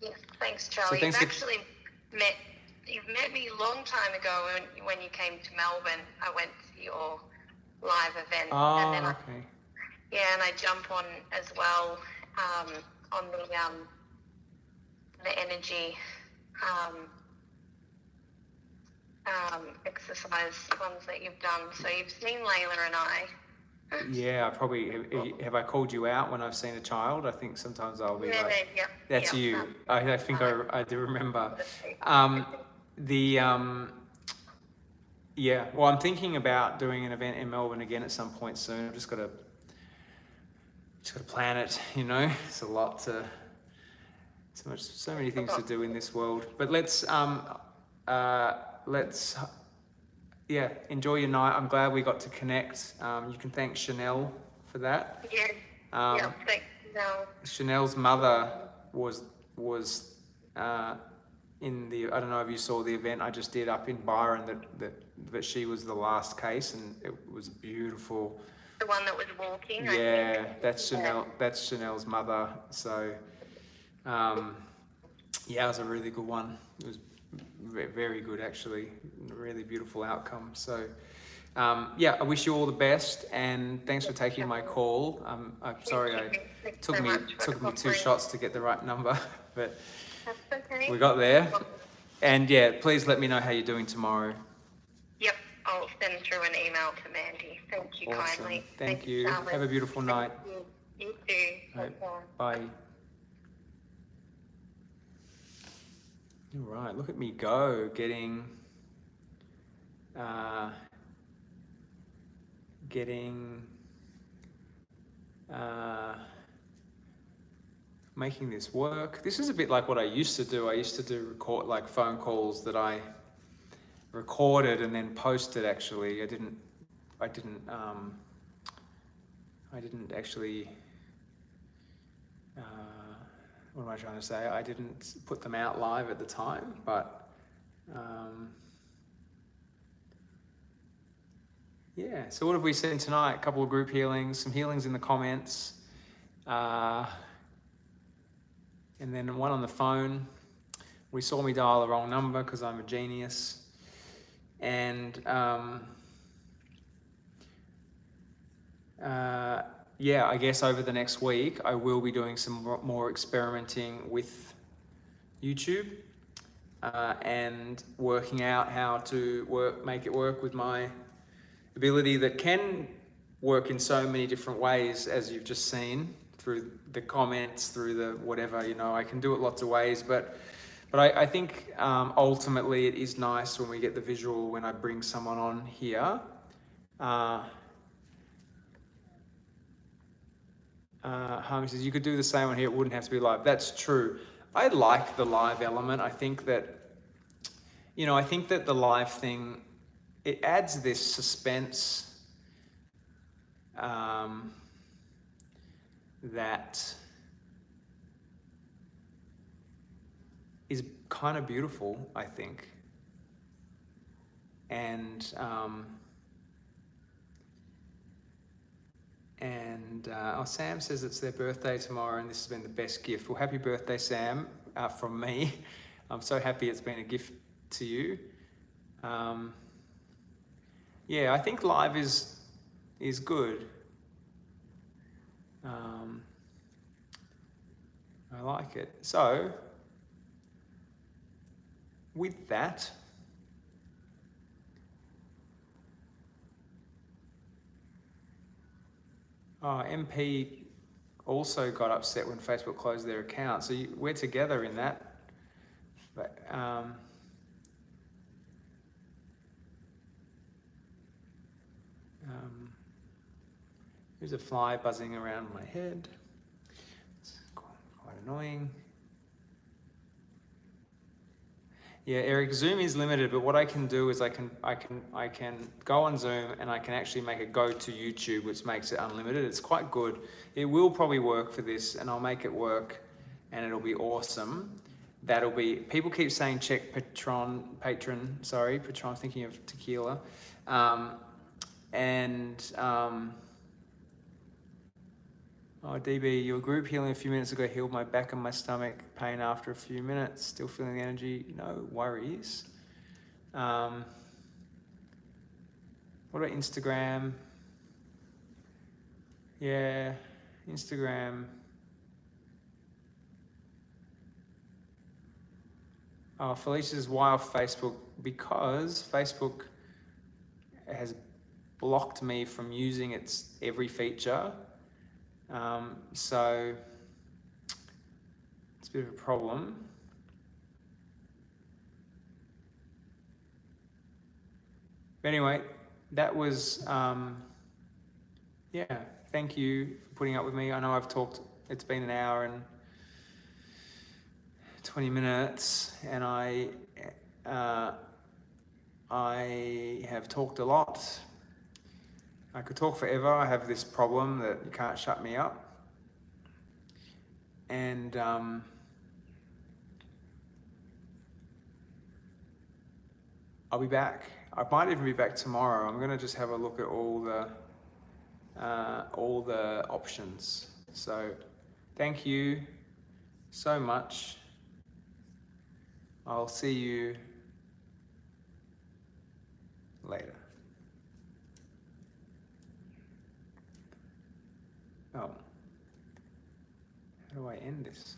Yes, thanks, Charlie. You've met me a long time ago when you came to Melbourne. I went to your live event. Oh, and then okay. and I jump on as well on the energy exercise ones that you've done. So you've seen Layla and I. Yeah, I probably have. I called you out when I've seen a child. I think sometimes I'll be that's you. I think I do remember. Well, I'm thinking about doing an event in Melbourne again at some point soon. I've just got to plan it. It's a lot to, so many things to do in this world. But let's enjoy your night. I'm glad we got to connect. You can thank Chanel for that. Yeah. Thanks, Chanel. Chanel's mother was in the, I don't know if you saw the event I just did up in Byron, that she was the last case, and it was beautiful. The one that was walking. Yeah, that's Chanel. That's Chanel's mother. So, it was a really good one. It was very good, actually. Really beautiful outcome. So, I wish you all the best, and thanks for taking my call. I'm sorry it took me 2 shots to get the right number, but that's okay. we got there. And please let me know how you're doing tomorrow. Yep, I'll send through an email to Mandy. Thank you kindly. Thank you. Charlotte. Have a beautiful night. You too. Right. Bye. All right, look at me go, making this work. This is a bit like what I used to do. I used to do phone calls that I recorded and then posted. Actually, I didn't actually. What am I trying to say? I didn't put them out live at the time, but so what have we seen tonight? A couple of group healings, some healings in the comments, and then one on the phone. We saw me dial the wrong number because I'm a genius. And I guess over the next week, I will be doing some more experimenting with YouTube and working out how to make it work with my ability that can work in so many different ways, as you've just seen. through the comments, through the whatever, you know, I can do it lots of ways, but I think ultimately it is nice when we get the visual when I bring someone on here. Harmy says, you could do the same one here, it wouldn't have to be live. That's true. I like the live element. I think that, you know, I think that the live thing, it adds this suspense that is kind of beautiful, I think. And Sam says it's their birthday tomorrow and this has been the best gift. Well, happy birthday, Sam, from me. I'm so happy it's been a gift to you. Yeah, I think live is good. I like it. So, with that, MP also got upset when Facebook closed their account. So we're together in that. But, there's a fly buzzing around my head. It's quite annoying. Yeah, Eric, Zoom is limited, but what I can do is I can go on Zoom and I can actually make it go to YouTube, which makes it unlimited. It's quite good. It will probably work for this, and I'll make it work, and it'll be awesome. That'll be. People keep saying check Patron. Thinking of tequila, Oh, DB, your group healing a few minutes ago healed my back and my stomach pain after a few minutes. Still feeling the energy, no worries. What about Instagram? Yeah, Instagram. Oh, Felicia's why off Facebook? Because Facebook has blocked me from using its every feature. So it's a bit of a problem. But anyway, that was, yeah, thank you for putting up with me. I know I've talked, it's been an hour and 20 minutes, and I have talked a lot. I could talk forever. I have this problem that you can't shut me up. And I'll be back. I might even be back tomorrow. I'm gonna just have a look at all the options. So thank you so much. I'll see you later. Oh, how do I end this?